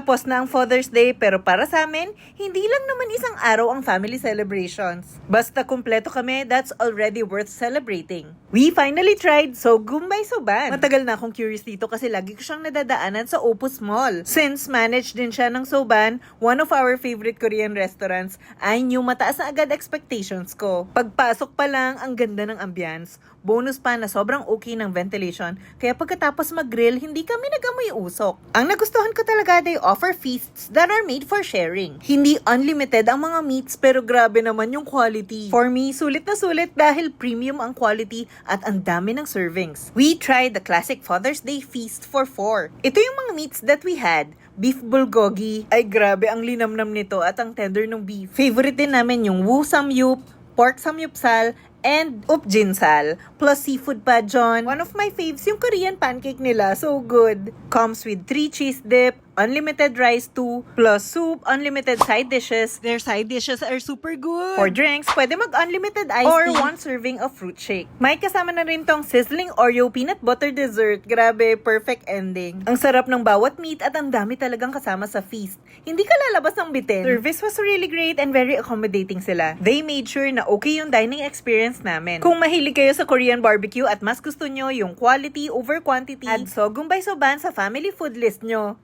Tapos na ang Father's Day, pero para sa amin, hindi lang naman isang araw ang family celebrations. Basta kumpleto kami, that's already worth celebrating. We finally tried Sogumbay Soban. Matagal na akong curious dito kasi lagi ko siyang nadadaanan sa Opus Mall. Since managed din siya ng Soban, one of our favorite Korean restaurants, ay new mataas na agad expectations ko. Pagpasok pa lang, ang ganda ng ambience. Bonus pa na sobrang okay ng ventilation, kaya pagkatapos mag-grill, hindi kami nag-amoy usok. Ang nagustuhan ko talaga, they offer feasts that are made for sharing. Hindi unlimited ang mga meats, pero grabe naman yung quality. For me, sulit na sulit dahil premium ang quality at ang dami ng servings. We tried the classic Father's Day feast for 4. Ito yung mga meats that we had. Beef bulgogi. Ay grabe, ang linamnam nito at ang tender ng beef. Favorite din namin yung wu samyup, pork samyupsal, and upjinsal, plus seafood pa, John. One of my faves, yung Korean pancake nila, so good. Comes with 3 cheese dip, unlimited rice too, plus soup, unlimited side dishes. Their side dishes are super good. For drinks, pwede mag-unlimited iced tea or 1 serving of fruit shake. May kasama na rin tong sizzling Oreo peanut butter dessert. Grabe, perfect ending. Ang sarap ng bawat meat at ang dami talagang kasama sa feast. Hindi ka lalabas ng bitin. Service was really great and very accommodating sila. They made sure na okay yung dining experience namin. Kung mahilig kayo sa Korean barbecue at mas gusto nyo yung quality over quantity, add Sogumbay Soban sa family food list nyo.